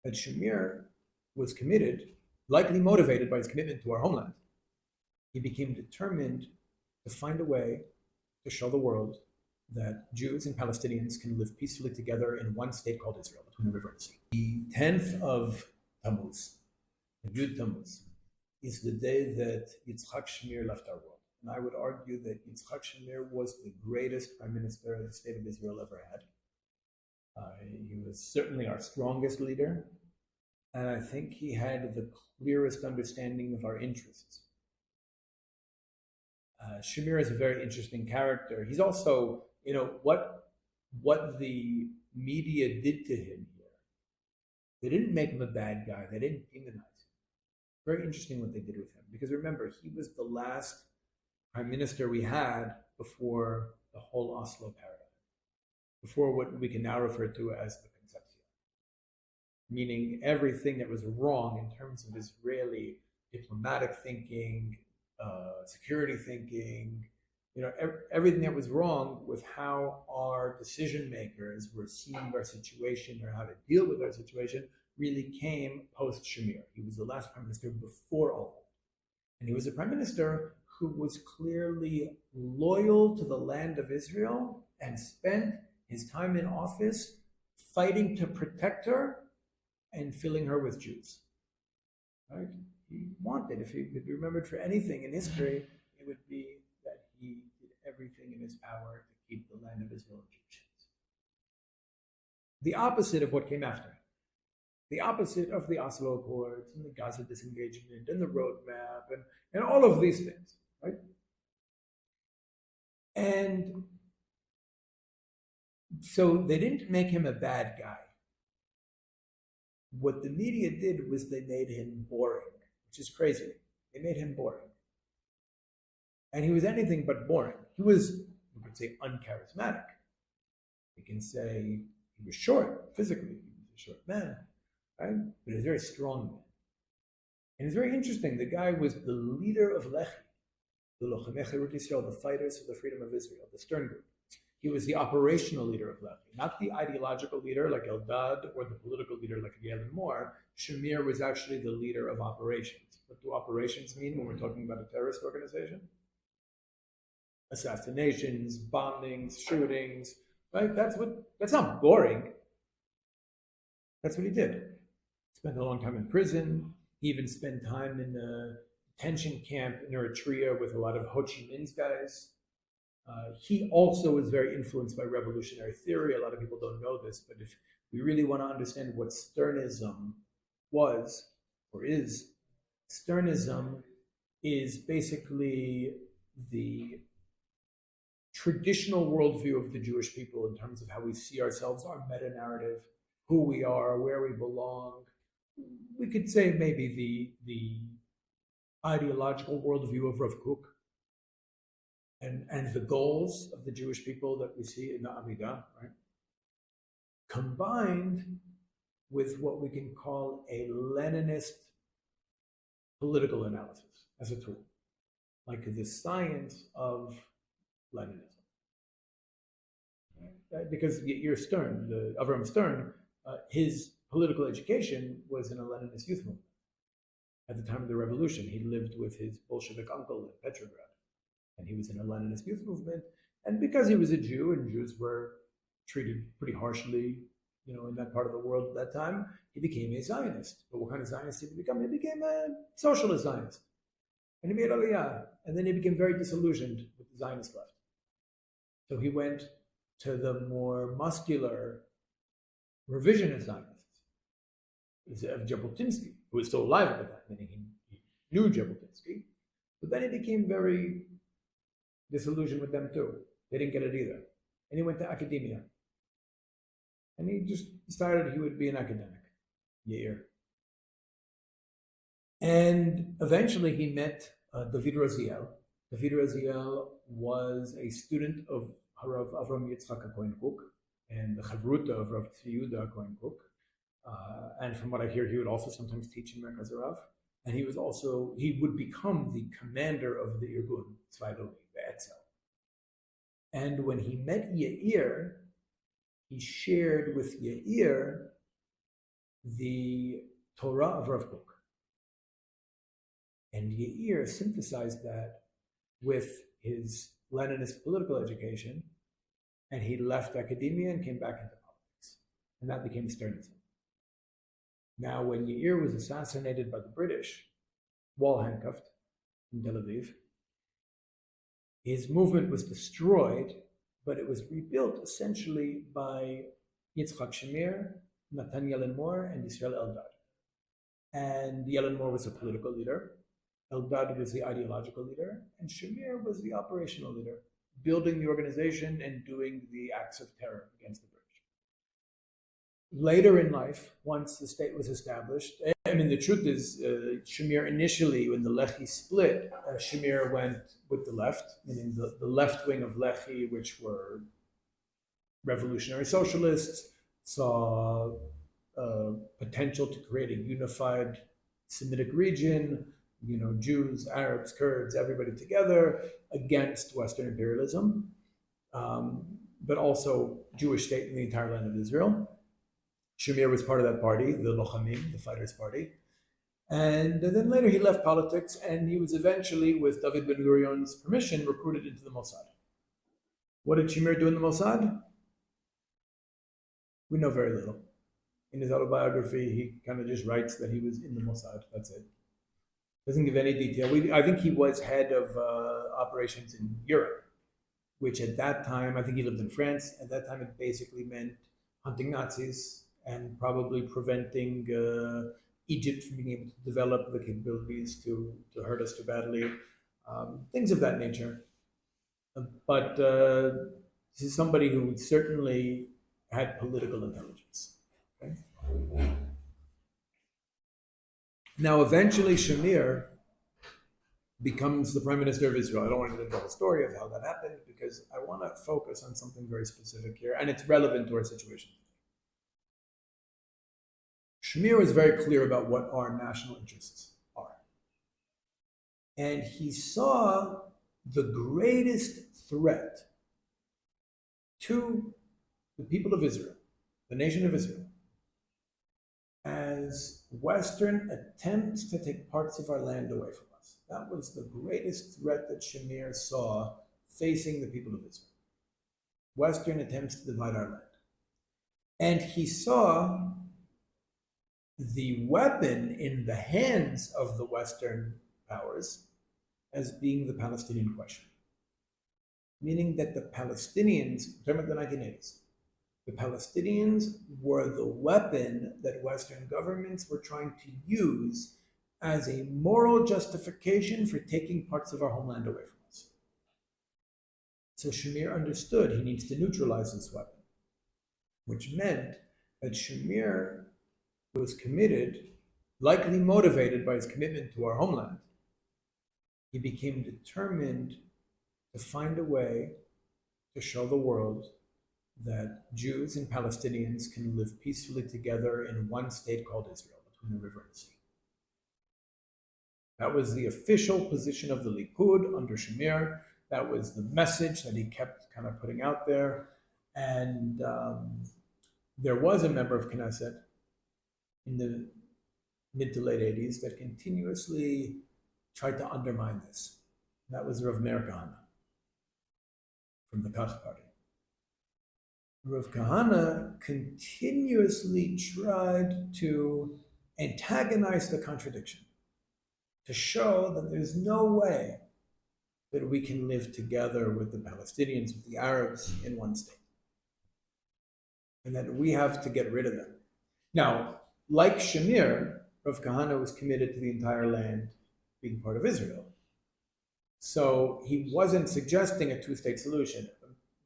that Shamir was committed, likely motivated by his commitment to our homeland. He became determined to find a way to show the world that Jews and Palestinians can live peacefully together in one state called Israel between the river and the sea. The 10th of Tammuz, the Yud Tammuz, is the day that Yitzḥak Shamir left our world. And I would argue that Yitzḥak Shamir was the greatest prime minister the state of Israel ever had. He was certainly our strongest leader, and I think he had the clearest understanding of our interests. Shamir is a very interesting character. He's also, what the media did to him here. They didn't make him a bad guy. They didn't demonize him. Very interesting what they did with him, because remember, he was the last prime minister we had before the whole Oslo paradigm, before what we can now refer to as the Conception, meaning everything that was wrong in terms of Israeli diplomatic thinking, security thinking, everything that was wrong with how our decision makers were seeing our situation or how to deal with our situation really came post Shamir. He was the last prime minister before all that. And he was a prime minister who was clearly loyal to the land of Israel and spent his time in office fighting to protect her and filling her with Jews. Right? He wanted, if he could be remembered for anything in history, it would be that he did everything in his power to keep the land of Israel Jewish. The opposite of what came after. The opposite of the Oslo Accords and the Gaza disengagement and the roadmap and all of these things, right? And so they didn't make him a bad guy. What the media did was they made him boring, which is crazy. They made him boring. And he was anything but boring. He was, we could say, uncharismatic. We can say he was short physically. He was a short man, right? But he was a very strong man. And it's very interesting. The guy was the leader of Leḥi, the fighters for the freedom of Israel, the Stern group. He was the operational leader of Leḥi, not the ideological leader like Eldad or the political leader like Galen Moore. Shamir was actually the leader of operations. What do operations mean when we're talking about a terrorist organization? Assassinations, bombings, shootings, right? That's not boring. That's what he did. Spent a long time in prison. He even spent time in a detention camp in Eritrea with a lot of Ho Chi Minh's guys. He also was very influenced by revolutionary theory. A lot of people don't know this, but if we really want to understand what Sternism was or is, Sternism is basically the traditional worldview of the Jewish people in terms of how we see ourselves, our meta-narrative, who we are, where we belong. We could say maybe the ideological worldview of Rav Kook, and the goals of the Jewish people that we see in the Amidah, right? Combined with what we can call a Leninist political analysis as a tool, like the science of Leninism. Right? Because you're Stern, Avram Stern, his political education was in a Leninist youth movement. At the time of the revolution, he lived with his Bolshevik uncle in Petrograd. And he was in a Leninist youth movement. And because he was a Jew, and Jews were treated pretty harshly, in that part of the world at that time, he became a Zionist. But what kind of Zionist did he become? He became a socialist Zionist. And he made Aliyah. And then he became very disillusioned with the Zionist left. So he went to the more muscular revisionist Zionists, of Jabotinsky, who was still alive at the time, meaning he knew Jabotinsky. But then he became very disillusioned with them too. They didn't get it either. And he went to academia. And he just decided he would be an academic. Yair. And eventually he met David Raziel. David Raziel was a student of Rav Yitzḥak HaKohen and the Chavruta of Rav Yehuda HaKohen. And from what I hear, he would also sometimes teach in Merkaz Rav. And he would become the commander of the Irgun, Tzvaidoli, the Etzel. And when he met Yair, he shared with Yair the Torah of Rav Kook. And Yair synthesized that with his Leninist political education, and he left academia and came back into politics. And that became Sternism. Now, when Yair was assassinated by the British, wall handcuffed in Tel Aviv, his movement was destroyed, but it was rebuilt essentially by Yitzḥak Shamir, Natan Yelenmor, and Yisrael Eldad. And Yelenmor was a political leader, Eldad was the ideological leader, and Shamir was the operational leader, building the organization and doing the acts of terror against the British. Later in life, once the state was established, I mean, the truth is, Shamir initially, when the Leḥi split, Shamir went with the left, meaning the left wing of Leḥi, which were revolutionary socialists, saw potential to create a unified Semitic region, Jews, Arabs, Kurds, everybody together against Western imperialism, but also Jewish state in the entire land of Israel. Shamir was part of that party, the Lochamim, the Fighters Party. And then later he left politics, and he was eventually, with David Ben-Gurion's permission, recruited into the Mossad. What did Shamir do in the Mossad? We know very little. In his autobiography, he kind of just writes that he was in the Mossad. That's it. Doesn't give any detail. I think he was head of operations in Europe, which at that time, I think he lived in France. At that time, it basically meant hunting Nazis and probably preventing Egypt from being able to develop the capabilities to hurt us too badly, things of that nature. But this is somebody who certainly had political intelligence. Okay? Now, eventually, Shamir becomes the prime minister of Israel. I don't want to get into the whole story of how that happened, because I want to focus on something very specific here, and it's relevant to our situation. Shamir was very clear about what our national interests are. And he saw the greatest threat to the people of Israel, the nation of Israel, as Western attempts to take parts of our land away from us. That was the greatest threat that Shamir saw facing the people of Israel. Western attempts to divide our land. And he saw the weapon in the hands of the Western powers as being the Palestinian question. Meaning that the Palestinians, talking about the 1980s, the Palestinians were the weapon that Western governments were trying to use as a moral justification for taking parts of our homeland away from us. So Shamir understood he needs to neutralize this weapon, which meant that Shamir was committed, likely motivated by his commitment to our homeland. He became determined to find a way to show the world that Jews and Palestinians can live peacefully together in one state called Israel, between the river and the sea. That was the official position of the Likud under Shamir. That was the message that he kept kind of putting out there. And there was a member of Knesset in the mid to late 80s that continuously tried to undermine this. And that was Rav Meir Kahana from the Kach party. Rav Kahana continuously tried to antagonize the contradiction, to show that there's no way that we can live together with the Palestinians, with the Arabs in one state, and that we have to get rid of them. Now, like Shamir, Rav Kahana was committed to the entire land being part of Israel. So he wasn't suggesting a two-state solution.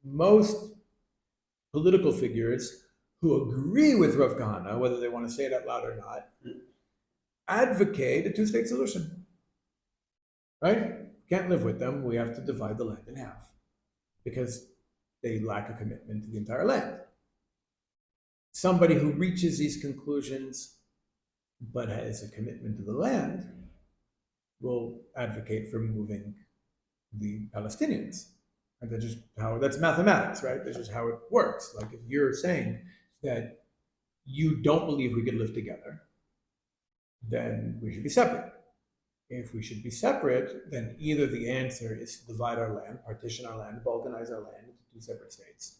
Most political figures who agree with Rav Kahana, whether they want to say it out loud or not, advocate a two-state solution. Right? Can't live with them. We have to divide the land in half because they lack a commitment to the entire land. Somebody who reaches these conclusions but has a commitment to the land will advocate for moving the Palestinians. And that's mathematics, right? That's just how it works. Like if you're saying that you don't believe we could live together, then we should be separate. If we should be separate, then either the answer is to divide our land, partition our land, balkanize our land into two separate states.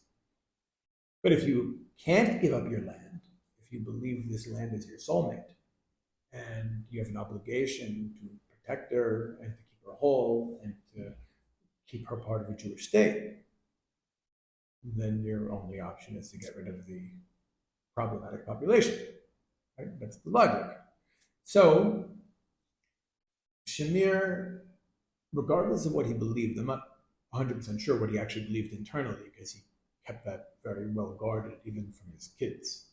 But if you can't give up your land, if you believe this land is your soulmate, and you have an obligation to protect her and to keep her whole and to keep her part of a Jewish state, then your only option is to get rid of the problematic population. Right? That's the logic. So Shamir, regardless of what he believed, I'm not 100% sure what he actually believed internally, because he kept that very well guarded, even from his kids.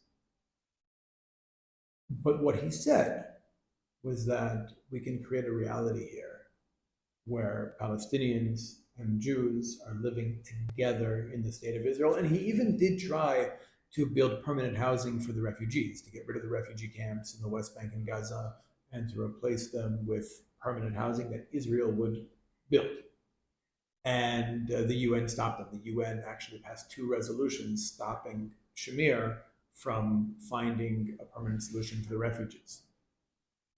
But what he said was that we can create a reality here where Palestinians and Jews are living together in the state of Israel. And he even did try to build permanent housing for the refugees, to get rid of the refugee camps in the West Bank and Gaza, and to replace them with permanent housing that Israel would build. And the UN stopped them. The UN actually passed 2 resolutions stopping Shamir from finding a permanent solution for the refugees,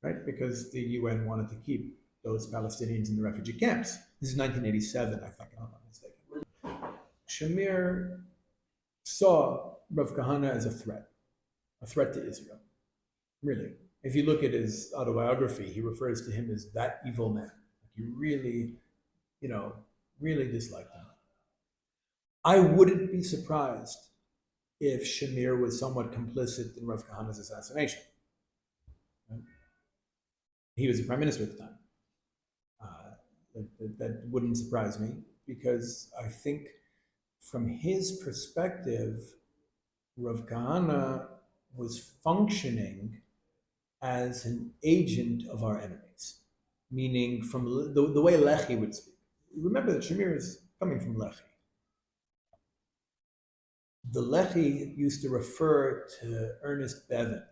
right? Because the UN wanted to keep those Palestinians in the refugee camps. This is 1987, I think, if I'm not mistaken. Shamir saw Rav Kahana as a threat to Israel, really. If you look at his autobiography, he refers to him as that evil man. He really, really disliked him. I wouldn't be surprised if Shamir was somewhat complicit in Rav Kahana's assassination. Right? He was the prime minister at the time. That wouldn't surprise me, because I think from his perspective, Rav Kahana was functioning as an agent of our enemies, meaning from the way Leḥi would speak. Remember that Shamir is coming from Leḥi. The Leḥi used to refer to Ernest Bevin,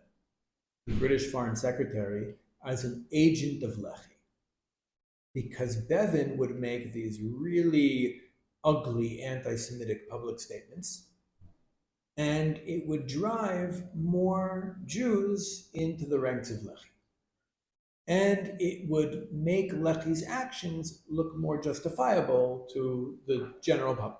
the British Foreign Secretary, as an agent of Leḥi, because Bevin would make these really ugly anti-Semitic public statements, and it would drive more Jews into the ranks of Leḥi. And it would make Leḥi's actions look more justifiable to the general public.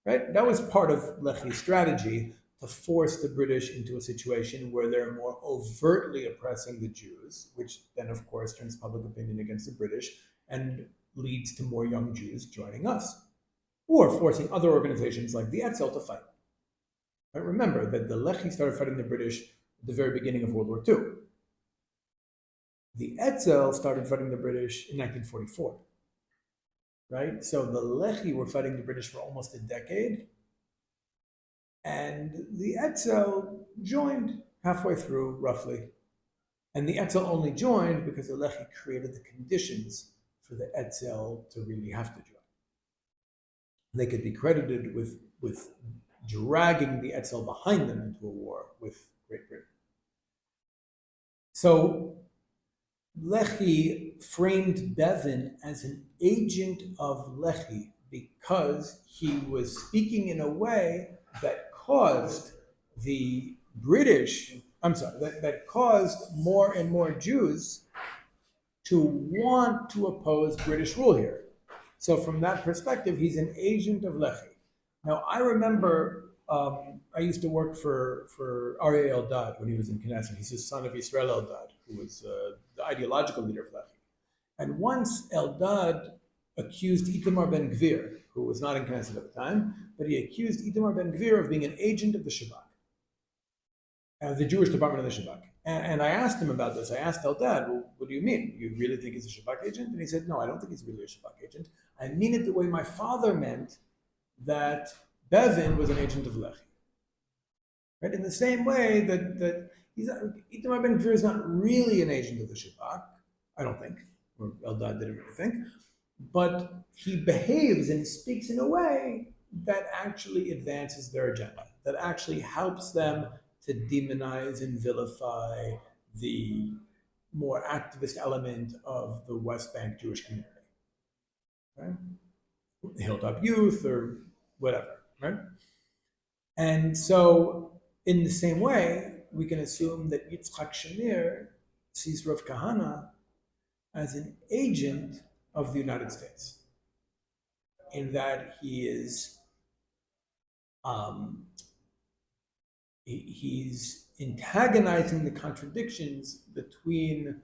Right? That was part of Leḥi's strategy, to force the British into a situation where they're more overtly oppressing the Jews, which then, of course, turns public opinion against the British and leads to more young Jews joining us, or forcing other organizations like the Etzel to fight. Right? Remember that the Leḥi started fighting the British at the very beginning of World War II. The Etzel started fighting the British in 1944. Right? So the Leḥi were fighting the British for almost a decade, and the Etzel joined halfway through, roughly. And the Etzel only joined because the Leḥi created the conditions for the Etzel to really have to join. They could be credited with dragging the Etzel behind them into a war with Great Britain. So Leḥi framed Bevin as an agent of Leḥi because he was speaking in a way that caused the British, that caused more and more Jews to want to oppose British rule here. So from that perspective, he's an agent of Leḥi. Now, I remember I used to work for Aryeh Eldad when he was in Knesset. He's the son of Yisrael Eldad, who was the ideological leader of Leḥi. And once Eldad accused Itamar Ben Gvir, who was not in Knesset at the time, but he accused Itamar Ben Gvir of being an agent of the Shabak, the Jewish department of the Shabak. And I asked him about this. I asked Eldad, well, what do you mean? You really think he's a Shabak agent? And he said, no, I don't think he's really a Shabak agent. I mean it the way my father meant that Bevin was an agent of Leḥi. Right? In the same way that Itamar Ben Gvir is not really an agent of the Shabak, I don't think, or Eldad didn't really think, but he behaves and speaks in a way that actually advances their agenda, that actually helps them to demonize and vilify the more activist element of the West Bank Jewish community. Right? Hilltop Youth or whatever, right? And so in the same way, we can assume that Yitzḥak Shamir sees Rav Kahana as an agent of the United States, in that he is he's antagonizing the contradictions between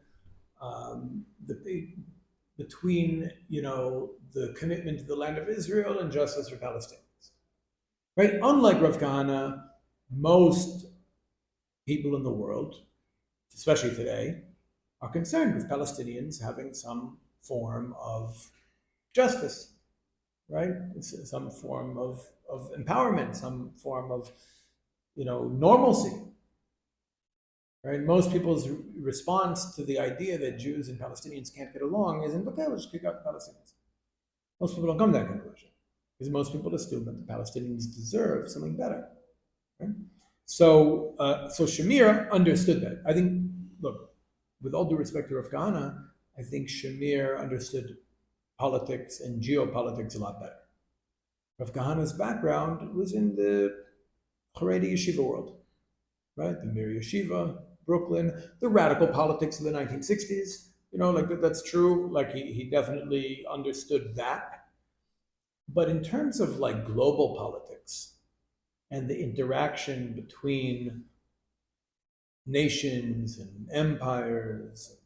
the commitment to the land of Israel and justice for Palestinians. Right? Unlike Rav Kahana, most people in the world, especially today, are concerned with Palestinians having some form of justice, right? Some form of empowerment, some form of normalcy. Right? Most people's response to the idea that Jews and Palestinians can't get along isn't, okay, let's kick out the Palestinians. Most people don't come to that conclusion, because most people assume that the Palestinians deserve something better. Right? So Shamir understood that. I think, look, with all due respect to Rav Kahana, I think Shamir understood politics and geopolitics a lot better. Rav Kahana's background was in the Haredi yeshiva world, right? The Mir Yeshiva, Brooklyn, the radical politics of the 1960s. That's true. He definitely understood that. But in terms of global politics and the interaction between nations and empires,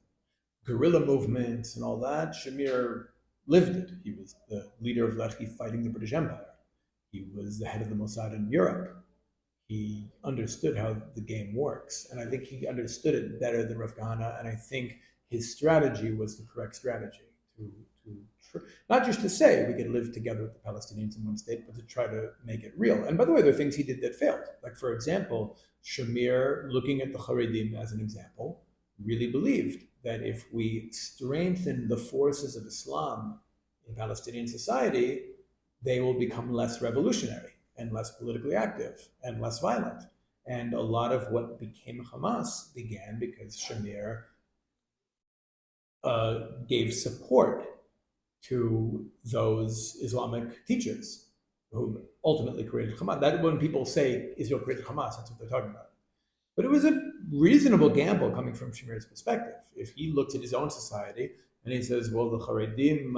guerrilla movements and all that, Shamir lived it. He was the leader of Leḥi fighting the British Empire. He was the head of the Mossad in Europe. He understood how the game works, and I think he understood it better than Rav Kahana, and I think his strategy was the correct strategy, not just to say we could live together with the Palestinians in one state, but to try to make it real. And by the way, there are things he did that failed. For example, Shamir, looking at the Haredim as an example, really believed that if we strengthen the forces of Islam in Palestinian society, they will become less revolutionary and less politically active and less violent. And a lot of what became Hamas began because Shamir gave support to those Islamic teachers who ultimately created Hamas. That when people say Israel created Hamas, that's what they're talking about. But it was a reasonable gamble coming from Shamir's perspective. If he looks at his own society and he says, well, the Haredim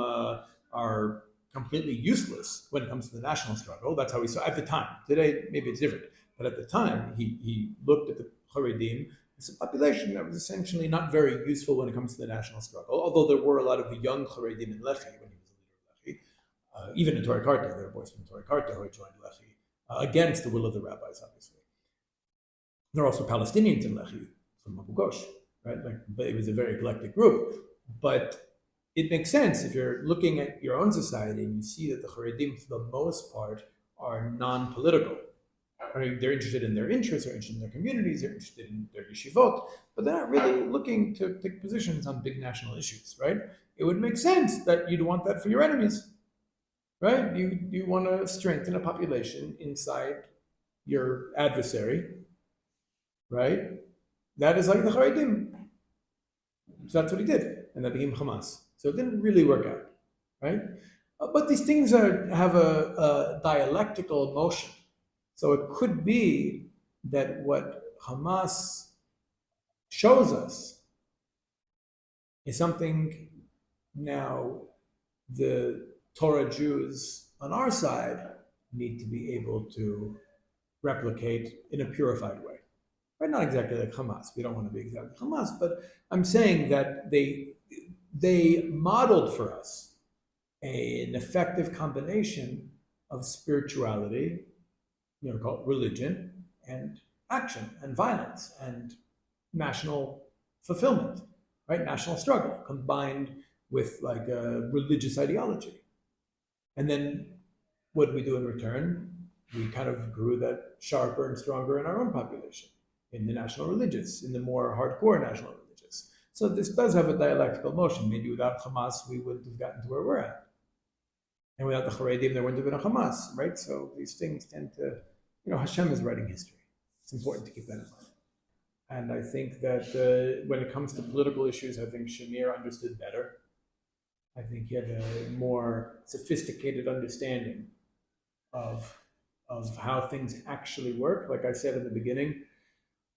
are completely useless when it comes to the national struggle. That's how he saw it at the time. Today, maybe it's different. But at the time, he looked at the Haredim as a population that was essentially not very useful when it comes to the national struggle, although there were a lot of young Haredim in Leḥi when he was the leader of Leḥi. Even in Torah Karta, there were boys from Torah Karta who had joined Leḥi against the will of the rabbis, obviously. There are also Palestinians in Leḥi from Abu Ghosh, right? But it was a very eclectic group. But it makes sense if you're looking at your own society and you see that the Haredim, for the most part, are non-political. They're interested in their interests, they're interested in their communities, they're interested in their yeshivot, but they're not really looking to take positions on big national issues, right? It would make sense that you'd want that for your enemies, right? You want to strengthen a population inside your adversary, right? That is like the Haredim. So that's what he did, and that became Hamas. So it didn't really work out, right? But these things have a dialectical motion. So it could be that what Hamas shows us is something now the Torah Jews on our side need to be able to replicate in a purified way. Right? Not exactly like Hamas. We don't want to be exactly Hamas, but I'm saying that they modeled for us an effective combination of spirituality, called religion, and action, and violence, and national fulfillment, right? National struggle combined with a religious ideology. And then what did we do in return? We kind of grew that sharper and stronger in our own population, in the national religious, in the more hardcore national religious. So this does have a dialectical motion. Maybe without Hamas, we wouldn't have gotten to where we're at. And without the Haredim, there wouldn't have been a Hamas, right? So these things tend to, Hashem is writing history. It's important to keep that in mind. And I think that when it comes to political issues, I think Shamir understood better. I think he had a more sophisticated understanding of how things actually work. Like I said in the beginning,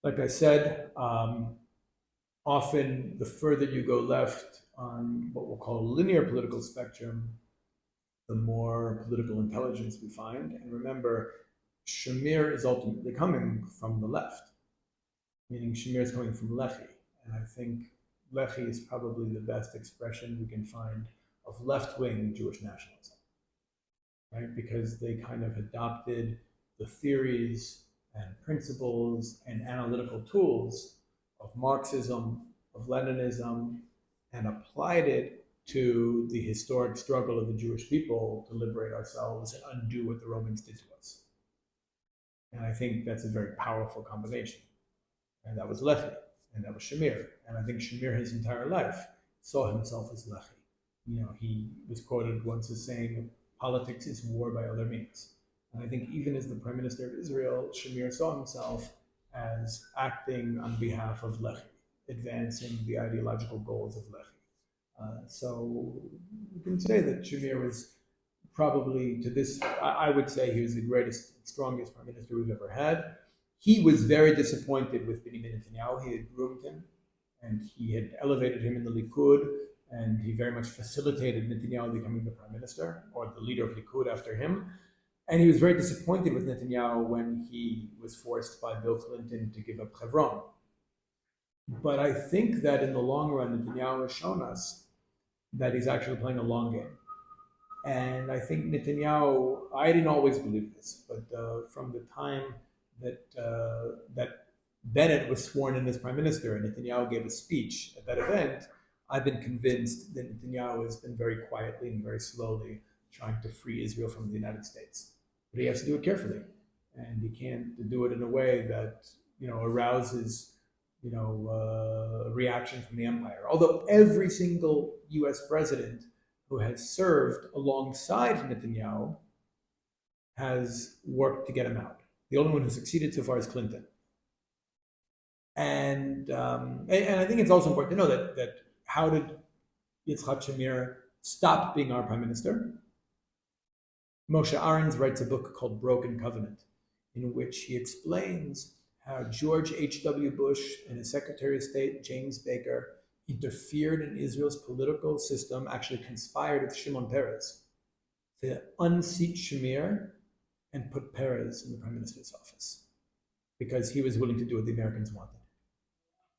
like I said, often the further you go left on what we'll call a linear political spectrum, the more political intelligence we find. And remember, Shamir is ultimately coming from the left, meaning Shamir is coming from Leḥi. And I think Leḥi is probably the best expression we can find of left-wing Jewish nationalism, right? Because they kind of adopted the theories and principles and analytical tools of Marxism, of Leninism, and applied it to the historic struggle of the Jewish people to liberate ourselves and undo what the Romans did to us. And I think that's a very powerful combination. And that was Leḥi, and that was Shamir. And I think Shamir, his entire life, saw himself as Leḥi. You know, he was quoted once as saying, "Politics is war by other means." And I think even as the Prime Minister of Israel, Shamir saw himself as acting on behalf of Leḥi, advancing the ideological goals of Leḥi. So you can say that Shamir was probably, to this, I would say he was the greatest, strongest Prime Minister we've ever had. He was very disappointed with Benjamin Netanyahu. He had groomed him, and he had elevated him in the Likud, and he very much facilitated Netanyahu becoming the Prime Minister, or the leader of Likud after him. And he was very disappointed with Netanyahu when he was forced by Bill Clinton to give up Hebron. But I think that in the long run, Netanyahu has shown us that he's actually playing a long game. And I think Netanyahu, I didn't always believe this, but from the time that Bennett was sworn in as Prime Minister and Netanyahu gave a speech at that event, I've been convinced that Netanyahu has been very quietly and very slowly trying to free Israel from the United States. But he has to do it carefully, and he can't do it in a way that, you know, arouses, you know, reaction from the empire. Although every single U.S. president who has served alongside Netanyahu has worked to get him out. The only one who succeeded so far is Clinton. And I think it's also important to know that how did Yitzhak Shamir stop being our prime minister? Moshe Ahrens writes a book called Broken Covenant, in which he explains how George H.W. Bush and his Secretary of State, James Baker, interfered in Israel's political system, actually conspired with Shimon Peres to unseat Shamir and put Peres in the prime minister's office because he was willing to do what the Americans wanted.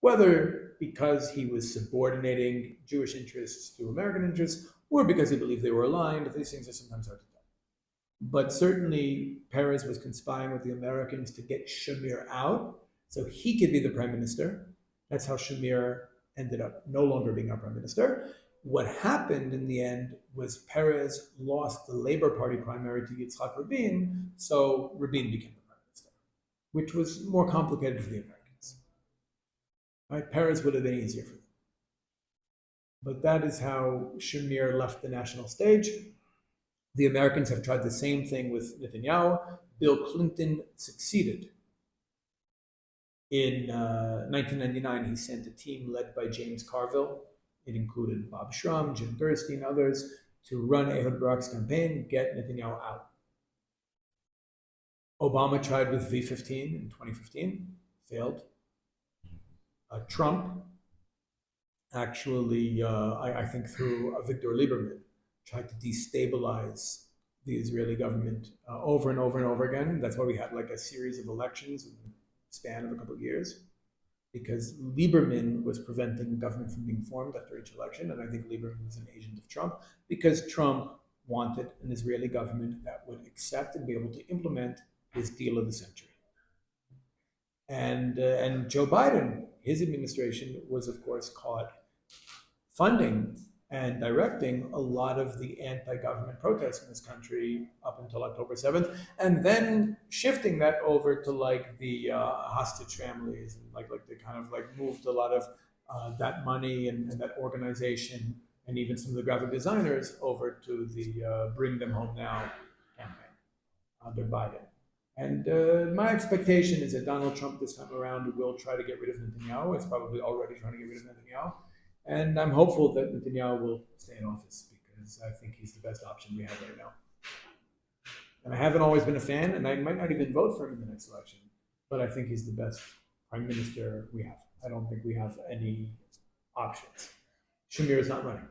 Whether because he was subordinating Jewish interests to American interests or because he believed they were aligned, these things are sometimes hard to tell. But certainly Peres was conspiring with the Americans to get Shamir out so he could be the prime minister. That's how Shamir ended up no longer being our prime minister. What happened in the end was Peres lost the Labor Party primary to Yitzhak Rabin, so Rabin became the prime minister, which was more complicated for the Americans. Right? Peres would have been easier for them. But that is how Shamir left the national stage. The Americans have tried the same thing with Netanyahu. Bill Clinton succeeded. In 1999, he sent a team led by James Carville. It included Bob Shrum, Jim Gerstein, others, to run Ehud Barak's campaign, get Netanyahu out. Obama tried with V15 in 2015, failed. Trump, actually, I think through Victor Lieberman, tried to destabilize the Israeli government over and over and over again. That's why we had like a series of elections in the span of a couple of years, because Lieberman was preventing the government from being formed after each election. And I think Lieberman was an agent of Trump because Trump wanted an Israeli government that would accept and be able to implement his deal of the century. And Joe Biden, his administration was of course caught funding and directing a lot of the anti-government protests in this country up until October 7th, and then shifting that over to like the hostage families, and like they kind of like moved a lot of that money and that organization and even some of the graphic designers over to the Bring Them Home Now campaign under Biden. And my expectation is that Donald Trump this time around will try to get rid of Netanyahu. He's probably already trying to get rid of Netanyahu. And I'm hopeful that Netanyahu will stay in office because I think he's the best option we have right now. And I haven't always been a fan, and I might not even vote for him in the next election, but I think he's the best prime minister we have. I don't think we have any options. Shamir is not running.